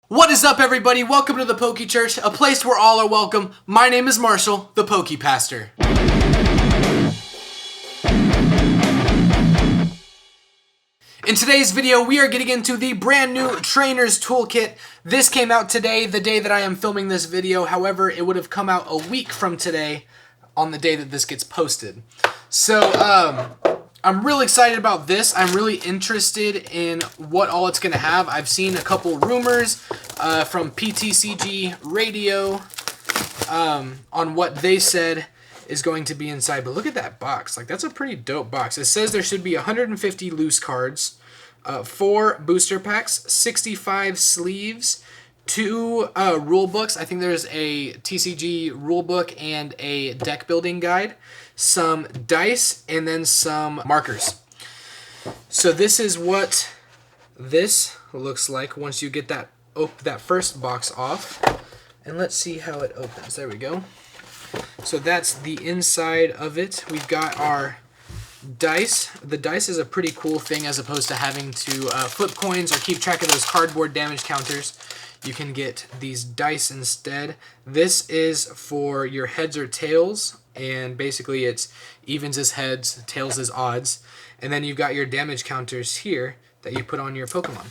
What is up, everybody? Welcome to the PokéChurch, a place where all are welcome. My name is Marshall, the PokePastor. In today's video, we are getting into the brand new Trainer's Toolkit. This came out today, the day that I am filming this video. However, it would have come out a week from today on the day that this gets posted. So, I'm really excited about this. I'm really interested in what all it's going to have. I've seen a couple rumors from PTCG Radio on what they said is going to be inside. But look at that box. Like, that's a pretty dope box. It says there should be 150 loose cards, 4 booster packs, 65 sleeves, 2 rule books. I think there's a TCG rule book and a deck building guide, some dice, and then some markers. So this is what this looks like once you get that first box off. And let's see how it opens. There we go. So that's the inside of it. We've got our dice. The dice is a pretty cool thing as opposed to having to flip coins or keep track of those cardboard damage counters. You can get these dice instead. This is for your heads or tails, and basically it's evens is heads, tails is odds. And then you've got your damage counters here that you put on your Pokemon.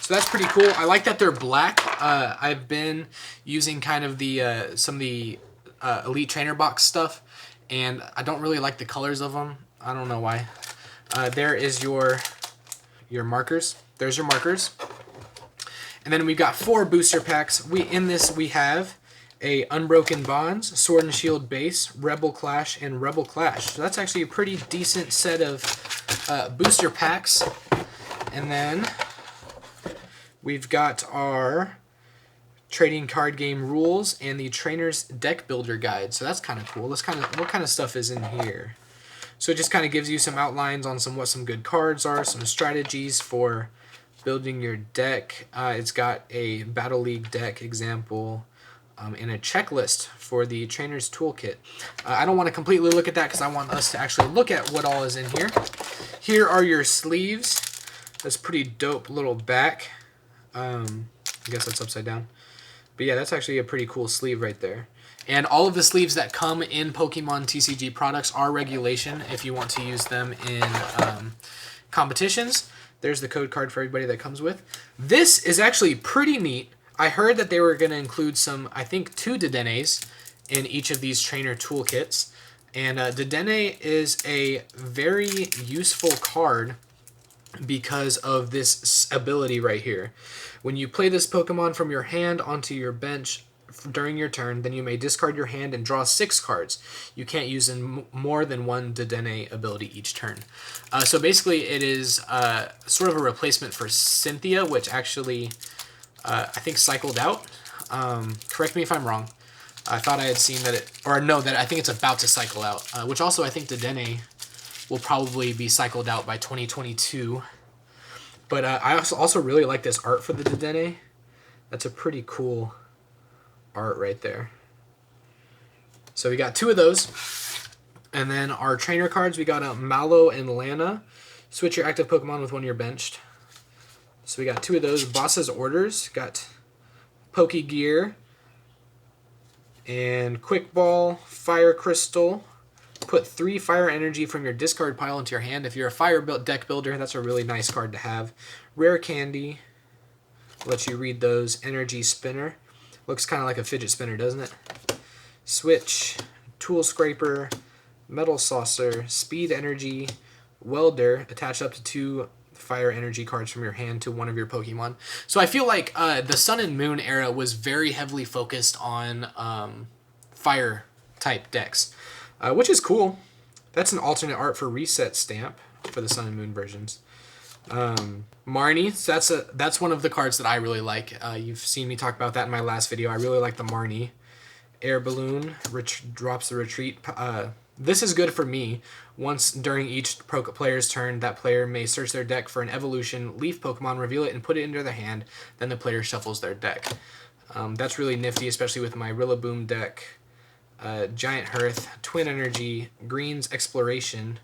So that's pretty cool. I like that they're black. I've been using kind of the some of the Elite Trainer box stuff, and I don't really like the colors of them. I don't know why. There is your markers. There's your markers. And then we've got 4 booster packs. In this we have a Unbroken Bonds, Sword and Shield base, Rebel Clash, and Rebel Clash. So that's actually a pretty decent set of booster packs. And then we've got our trading card game rules and the Trainer's Deck Builder Guide. So that's kind of cool. What kind of stuff is in here? So it just kind of gives you some outlines on what some good cards are, some strategies for building your deck. It's got a Battle League deck example and a checklist for the Trainer's Toolkit. I don't want to completely look at that because I want us to actually look at what all is in here. Here are your sleeves. That's pretty dope little back. I guess that's upside down. But yeah, that's actually a pretty cool sleeve right there. And all of the sleeves that come in Pokemon TCG products are regulation if you want to use them in competitions. There's the code card for everybody that comes with. This is actually pretty neat. I heard that they were going to include some, I think, 2 Dedennes in each of these trainer toolkits. And Dedenne is a very useful card because of this ability right here. When you play this Pokemon from your hand onto your bench during your turn, then you may discard your hand and draw 6 cards. You can't use more than 1 Dedenne ability each turn. So basically it is sort of a replacement for Cynthia, which actually I think cycled out. Correct me if I'm wrong. I thought I had seen that that I think it's about to cycle out, which also I think Dedenne will probably be cycled out by 2022. But I also really like this art for the Dedenne. That's a pretty cool art right there. So we got 2 of those. And then our trainer cards, we got a Mallow and Lana. Switch your active Pokemon with one you're benched. So we got 2 of those. Boss's Orders. Got Pokegear and Quick Ball, Fire Crystal. Put 3 fire energy from your discard pile into your hand. If you're a fire deck builder, that's a really nice card to have. Rare Candy. Let you read those. Energy Spinner. Looks kind of like a fidget spinner, doesn't it? Switch, Tool Scraper, Metal Saucer, Speed Energy, Welder. Attach up to 2 fire energy cards from your hand to one of your Pokemon. So I feel like the Sun and Moon era was very heavily focused on fire type decks, which is cool. That's an alternate art for Reset Stamp for the Sun and Moon versions. Marnie, so that's one of the cards that I really like. You've seen me talk about that in my last video. I really like the Marnie. Air Balloon drops the retreat. This is good for me. Once during each player's turn, that player may search their deck for an evolution, leaf Pokemon, reveal it, and put it into their hand. Then the player shuffles their deck. That's really nifty, especially with my Rillaboom deck. Giant Hearth, Twin Energy, Greens Exploration.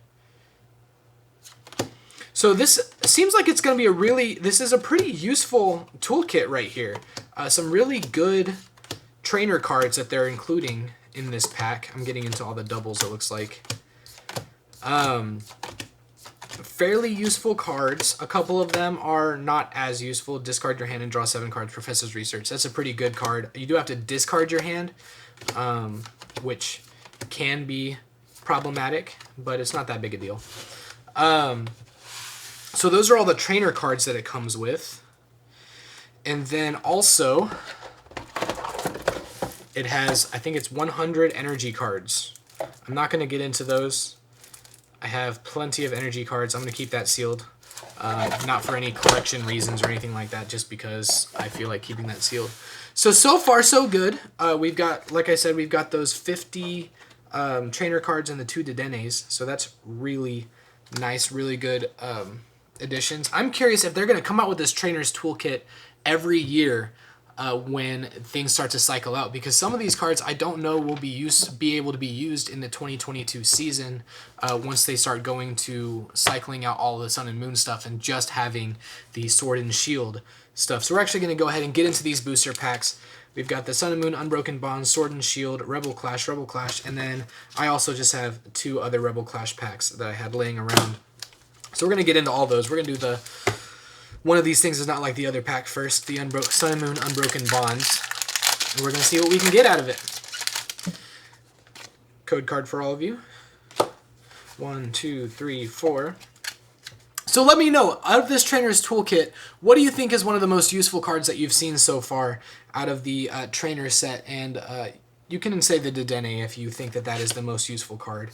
So this seems like it's going to be this is a pretty useful toolkit right here. some really good trainer cards that they're including in this pack. I'm getting into all the doubles, it looks like. Fairly useful cards. A couple of them are not as useful. Discard your hand and draw 7 cards. Professor's Research. That's a pretty good card. You do have to discard your hand, which can be problematic, but it's not that big a deal. So those are all the trainer cards that it comes with. And then also, it has, I think it's 100 energy cards. I'm not going to get into those. I have plenty of energy cards. I'm going to keep that sealed. Not for any collection reasons or anything like that, just because I feel like keeping that sealed. So far, so good. We've got, like I said, we've got those 50 trainer cards and the 2 Dedenes. So that's really nice, really good additions. I'm curious if they're going to come out with this Trainer's Toolkit every year when things start to cycle out, because some of these cards I don't know will be able to be used in the 2022 season once they start going to cycling out all the Sun and Moon stuff and just having the Sword and Shield stuff. So we're actually going to go ahead and get into these booster packs. We've got the Sun and Moon, Unbroken Bonds, Sword and Shield, Rebel Clash, and then I also just have 2 other Rebel Clash packs that I had laying around. So we're going to get into all those. We're going to do the one of these things is not like the other pack first, the Sun and Moon Unbroken Bonds. And we're going to see what we can get out of it. Code card for all of you. 1, 2, 3, 4. So let me know, out of this Trainer's Toolkit, what do you think is one of the most useful cards that you've seen so far out of the trainer set? And you can say the Dedenne if you think that that is the most useful card.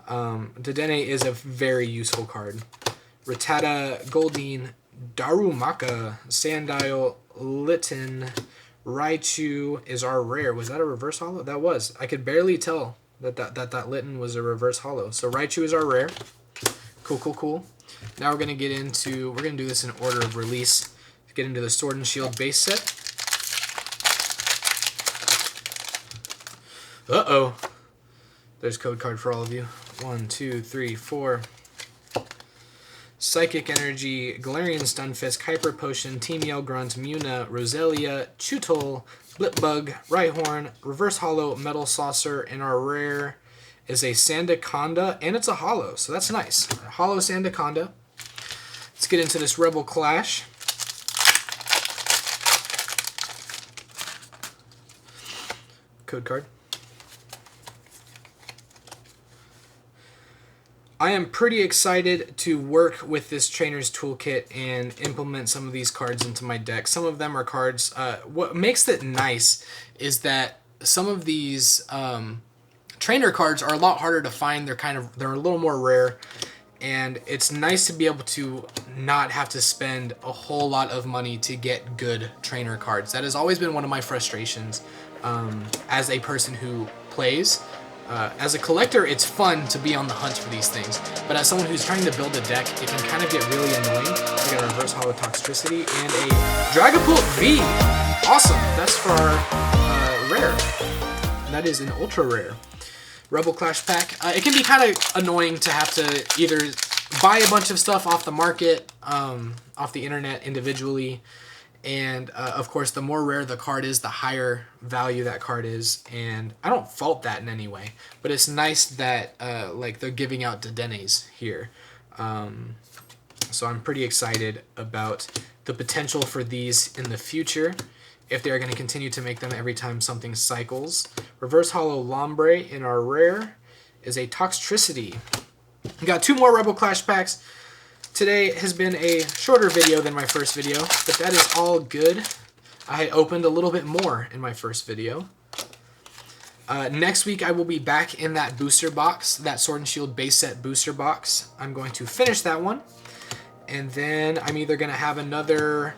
Dedenne is a very useful card. Rattata, Goldeen, Darumaka, Sandile, Litten, Raichu is our rare. Was that a reverse holo? That was. I could barely tell that Litten was a reverse holo. So Raichu is our rare. Cool. Now we're going to get into, we're going to do this in order of release. Get into the Sword and Shield base set. Uh-oh. There's code card for all of you. 1, 2, 3, 4. Psychic Energy, Galarian Stunfisk, Hyper Potion, Team Yell Grunt, Muna, Roselia, Chewtle, Blipbug, Rhyhorn, Reverse Holo, Metal Saucer, and our rare is a Sandaconda, and it's a holo, so that's nice. A holo Sandaconda. Let's get into this Rebel Clash. Code card. I am pretty excited to work with this Trainer's Toolkit and implement some of these cards into my deck. Some of them are cards. What makes it nice is that some of these trainer cards are a lot harder to find. They're a little more rare, and it's nice to be able to not have to spend a whole lot of money to get good trainer cards. That has always been one of my frustrations as a person who plays. As a collector, it's fun to be on the hunt for these things, but as someone who's trying to build a deck, it can kind of get really annoying. We got a Reverse Holo Toxtricity and a Dragapult V. Awesome, that's for our rare. That is an ultra rare. Rebel Clash pack. It can be kind of annoying to have to either buy a bunch of stuff off the market, off the internet individually, and of course, the more rare the card is, the higher value that card is. And I don't fault that in any way, but it's nice that like they're giving out Dedennes here. So I'm pretty excited about the potential for these in the future, if they're going to continue to make them every time something cycles. Reverse Holo Lombre in our rare is a Toxtricity. We got 2 more Rebel Clash packs. Today has been a shorter video than my first video, but that is all good. I opened a little bit more in my first video. Next week I will be back in that booster box, that Sword and Shield base set booster box. I'm going to finish that one, and then I'm either going to have another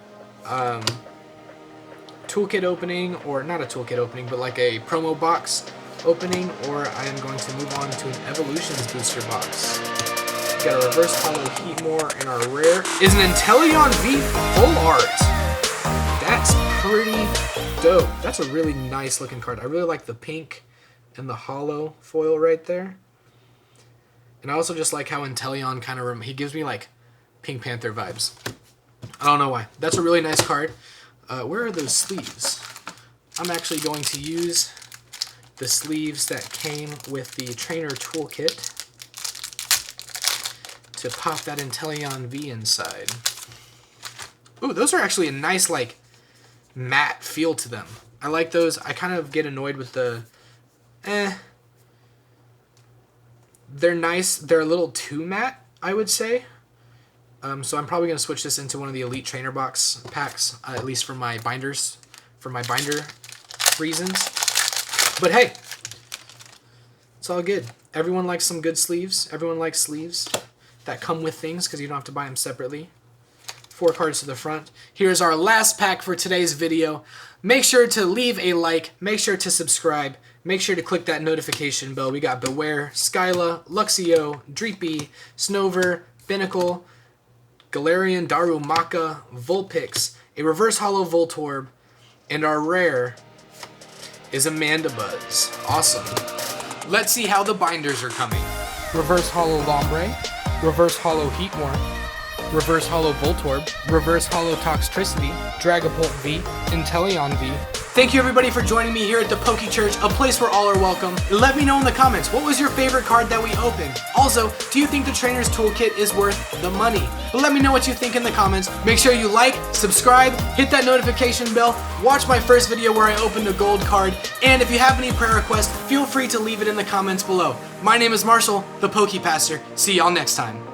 toolkit opening, or not a toolkit opening, but like a promo box opening, or I am going to move on to an Evolutions booster box. Got a Reverse Holo Heatmore, and our rare is an Inteleon V full art. That's pretty dope. That's a really nice looking card. I really like the pink and the holo foil right there. And I also just like how Inteleon kind of, he gives me like Pink Panther vibes. I don't know why. That's a really nice card. Where are those sleeves? I'm actually going to use the sleeves that came with the trainer toolkit to pop that Inteleon V inside. Ooh, those are actually a nice, like, matte feel to them. I like those. I kind of get annoyed with the, They're nice. They're a little too matte, I would say. So I'm probably going to switch this into one of the Elite Trainer Box packs, at least for my binders, for my binder reasons. But hey, it's all good. Everyone likes some good sleeves. Everyone likes sleeves that come with things because you don't have to buy them separately. 4 cards to the front. Here's our last pack for today's video. Make sure to leave a like. Make sure to subscribe. Make sure to click that notification bell. We got Beware, Skyla, Luxio, Dreepy, Snover, Binnacle, Galarian, Darumaka, Vulpix, a Reverse Hollow Voltorb, and our rare is Amanda Buzz. Awesome. Let's see how the binders are coming. Reverse Hollow Lombre, Reverse Hollow Heatmor, Reverse Hollow Voltorb, Reverse Hollow Toxtricity, Dragapult V, Inteleon V. Thank you everybody for joining me here at the PokéChurch, a place where all are welcome. Let me know in the comments, what was your favorite card that we opened? Also, do you think the Trainer's Toolkit is worth the money? But let me know what you think in the comments. Make sure you like, subscribe, hit that notification bell, watch my first video where I opened a gold card, and if you have any prayer requests, feel free to leave it in the comments below. My name is Marshall, the PokePastor. See y'all next time.